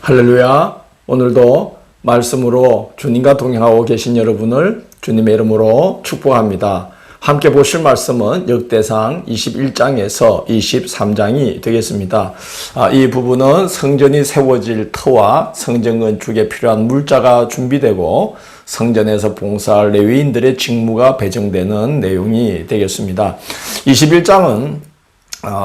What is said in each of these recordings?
할렐루야. 오늘도 말씀으로 주님과 동행하고 계신 여러분을 주님의 이름으로 축복합니다. 함께 보실 말씀은 역대상 21장에서 23장이 되겠습니다. 이 부분은 성전이 세워질 터와 성전 건축에 필요한 물자가 준비되고 성전에서 봉사할 레위인들의 직무가 배정되는 내용이 되겠습니다. 21장은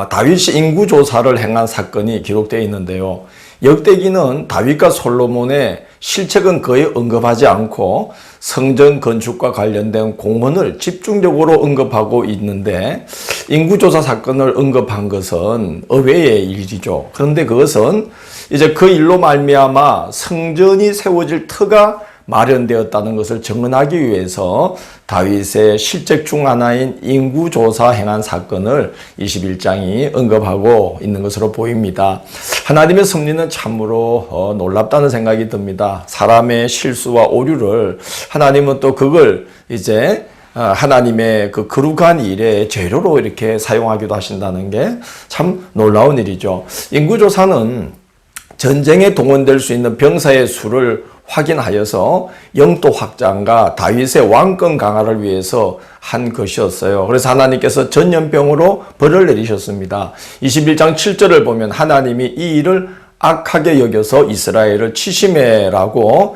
다윗이 인구조사를 행한 사건이 기록되어 있는데요. 역대기는 다윗과 솔로몬의 실책은 거의 언급하지 않고 성전 건축과 관련된 공헌을 집중적으로 언급하고 있는데 인구조사 사건을 언급한 것은 의외의 일이죠. 그런데 그것은 이제 그 일로 말미암아 성전이 세워질 터가 마련되었다는 것을 증언하기 위해서 다윗의 실책 중 하나인 인구조사 행한 사건을 21장이 언급하고 있는 것으로 보입니다. 하나님의 섭리는 참으로 놀랍다는 생각이 듭니다. 사람의 실수와 오류를 하나님은 또 그걸 이제 하나님의 그 거룩한 일의 재료로 이렇게 사용하기도 하신다는 게 참 놀라운 일이죠. 인구조사는 전쟁에 동원될 수 있는 병사의 수를 확인하여서 영토 확장과 다윗의 왕권 강화를 위해서 한 것이었어요. 그래서 하나님께서 전염병으로 벌을 내리셨습니다. 21장 7절을 보면 하나님이 이 일을 악하게 여겨서 이스라엘을 치심해라고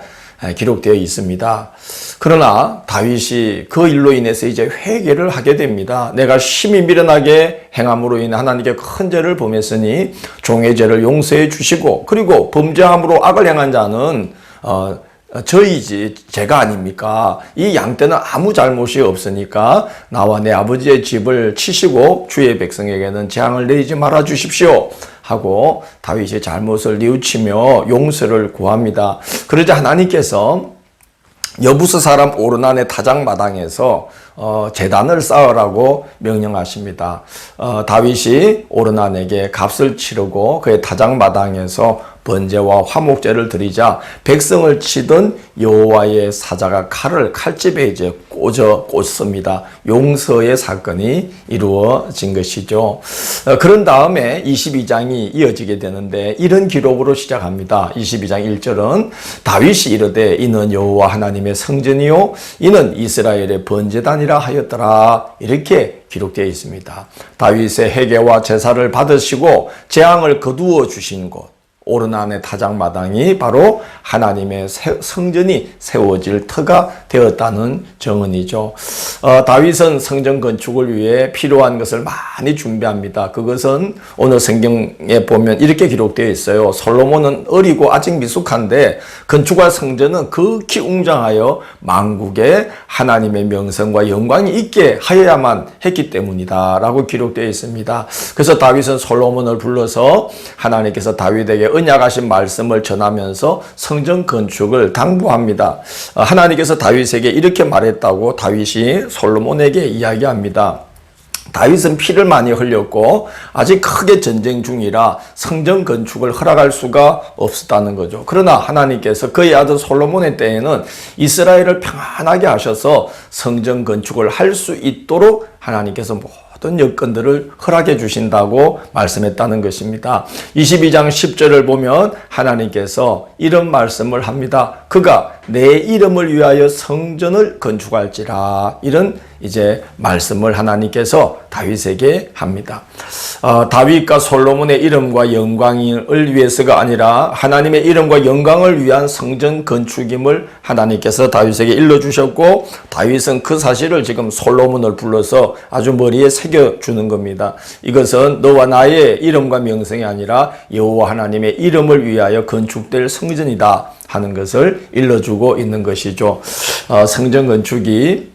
기록되어 있습니다. 그러나 다윗이 그 일로 인해서 이제 회개를 하게 됩니다. 내가 심히 미련하게 행함으로 인해 하나님께 큰 죄를 범했으니 종의 죄를 용서해 주시고 그리고 범죄함으로 악을 행한 자는 저희지 제가 아닙니까? 이 양떼는 아무 잘못이 없으니까 나와 내 아버지의 집을 치시고 주의 백성에게는 재앙을 내리지 말아 주십시오 하고 다윗의 잘못을 뉘우치며 용서를 구합니다. 그러자 하나님께서 여부스 사람 오르난의 타작마당에서 제단을 쌓으라고 명령하십니다. 다윗이 오르난에게 값을 치르고 그의 타작마당에서 번제와 화목제를 드리자 백성을 치던 여호와의 사자가 칼을 칼집에 이제 꽂습니다. 용서의 사건이 이루어진 것이죠. 그런 다음에 22장이 이어지게 되는데 이런 기록으로 시작합니다. 22장 1절은 다윗이 이르되 이는 여호와 하나님의 성전이요 이는 이스라엘의 번제단이라 하였더라 이렇게 기록되어 있습니다. 다윗의 회개와 제사를 받으시고 재앙을 거두어 주신 곳 오르난의 타작마당이 바로 하나님의 성전이 세워질 터가 되었다는 증언이죠. 다윗은 성전 건축을 위해 필요한 것을 많이 준비합니다. 그것은 오늘 성경에 보면 이렇게 기록되어 있어요. 솔로몬은 어리고 아직 미숙한데 건축할 성전은 극히 웅장하여 만국에 하나님의 명성과 영광이 있게 하여야만 했기 때문이다 라고 기록되어 있습니다. 그래서 다윗은 솔로몬을 불러서 하나님께서 다윗에게 언약하신 말씀을 전하면서 성전 건축을 당부합니다. 하나님께서 다윗에게 이렇게 말했다고 다윗이 솔로몬에게 이야기합니다. 다윗은 피를 많이 흘렸고 아직 크게 전쟁 중이라 성전 건축을 허락할 수가 없었다는 거죠. 그러나 하나님께서 그의 아들 솔로몬의 때에는 이스라엘을 평안하게 하셔서 성전 건축을 할 수 있도록 하나님께서 모든 여건들을 허락해 주신다고 말씀했다는 것입니다. 22장 10절을 보면 하나님께서 이런 말씀을 합니다. 그가 내 이름을 위하여 성전을 건축할지라 이런 이제 말씀을 하나님께서 다윗에게 합니다. 다윗과 솔로몬의 이름과 영광을 위해서가 아니라 하나님의 이름과 영광을 위한 성전 건축임을 하나님께서 다윗에게 일러주셨고 다윗은 그 사실을 지금 솔로몬을 불러서 아주 머리에 새겨주는 겁니다. 이것은 너와 나의 이름과 명성이 아니라 여호와 하나님의 이름을 위하여 건축될 성전이다 하는 것을 일러주고 있는 것이죠. 성전 건축이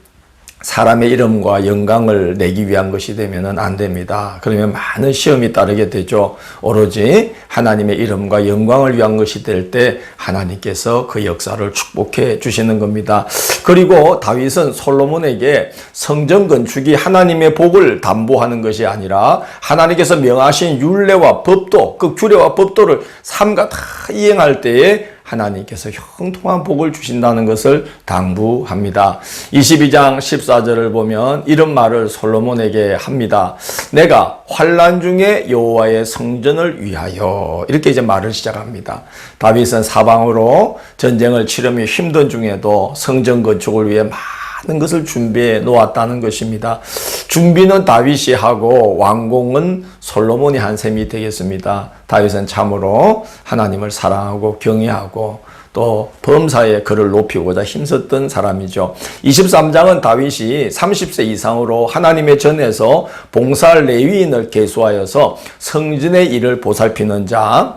사람의 이름과 영광을 내기 위한 것이 되면 안 됩니다. 그러면 많은 시험이 따르게 되죠. 오로지 하나님의 이름과 영광을 위한 것이 될 때 하나님께서 그 역사를 축복해 주시는 겁니다. 그리고 다윗은 솔로몬에게 성전 건축이 하나님의 복을 담보하는 것이 아니라 하나님께서 명하신 율례와 법도 그 규례와 법도를 삼가 다 이행할 때에 하나님께서 형통한 복을 주신다는 것을 당부합니다. 22장 14절을 보면 이런 말을 솔로몬에게 합니다. 내가 환난 중에 여호와의 성전을 위하여, 이렇게 이제 말을 시작합니다. 다윗은 사방으로 전쟁을 치르며 힘든 중에도 성전 건축을 위해 많은 것을 준비해 놓았다는 것입니다. 준비는 다윗이 하고 완공은 솔로몬이 한 셈이 되겠습니다. 다윗은 참으로 하나님을 사랑하고 경외하고 또 범사에 그를 높이고자 힘썼던 사람이죠. 23장은 다윗이 30세 이상으로 하나님의 전에서 봉사할 레위인을 계수하여서 성전의 일을 보살피는 자,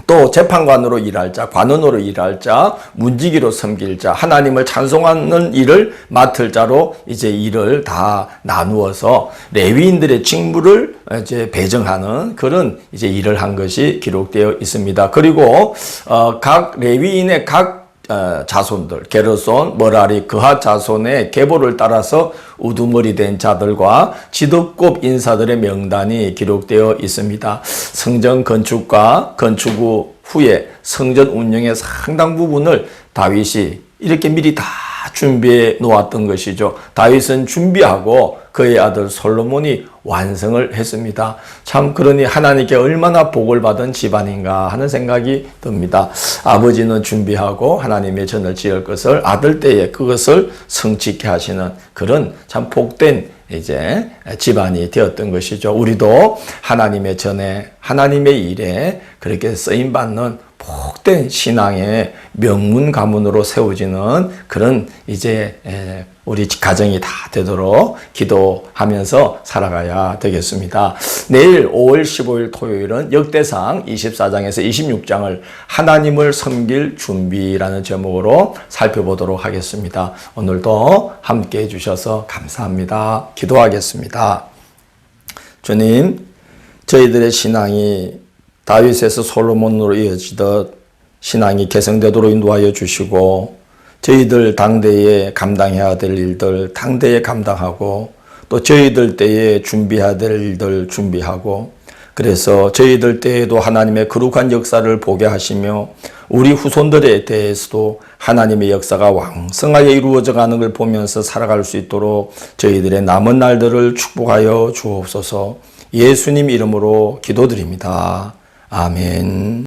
또 재판관으로 일할 자, 관원으로 일할 자, 문지기로 섬길 자, 하나님을 찬송하는 일을 맡을 자로 이제 일을 다 나누어서 레위인들의 직무를 이제 배정하는 그런 이제 일을 한 것이 기록되어 있습니다. 그리고 각 레위인의 각 자손들, 게르손, 머라리, 그핫 자손의 계보를 따라서 우두머리 된 자들과 지도급 인사들의 명단이 기록되어 있습니다. 성전 건축과 건축 후에 성전 운영의 상당 부분을 다윗이 이렇게 미리 다 준비해 놓았던 것이죠. 다윗은 준비하고 그의 아들 솔로몬이 완성을 했습니다. 참 그러니 하나님께 얼마나 복을 받은 집안인가 하는 생각이 듭니다. 아버지는 준비하고 하나님의 전을 지을 것을 아들 때에 그것을 성취케 하시는 그런 참 복된 이제 집안이 되었던 것이죠. 우리도 하나님의 전에 하나님의 일에 그렇게 쓰임 받는 복된 신앙의 명문 가문으로 세워지는 그런 이제 우리 가정이 다 되도록 기도하면서 살아가야 되겠습니다. 내일 5월 15일 토요일은 역대상 24장에서 26장을 하나님을 섬길 준비라는 제목으로 살펴보도록 하겠습니다. 오늘도 함께 해주셔서 감사합니다. 기도하겠습니다. 주님, 저희들의 신앙이 다윗에서 솔로몬으로 이어지듯 신앙이 개성되도록 인도하여 주시고 저희들 당대에 감당해야 될 일들 당대에 감당하고 또 저희들 때에 준비해야 될 일들 준비하고 그래서 저희들 때에도 하나님의 거룩한 역사를 보게 하시며 우리 후손들에 대해서도 하나님의 역사가 왕성하게 이루어져 가는 걸 보면서 살아갈 수 있도록 저희들의 남은 날들을 축복하여 주옵소서. 예수님 이름으로 기도드립니다. 아멘.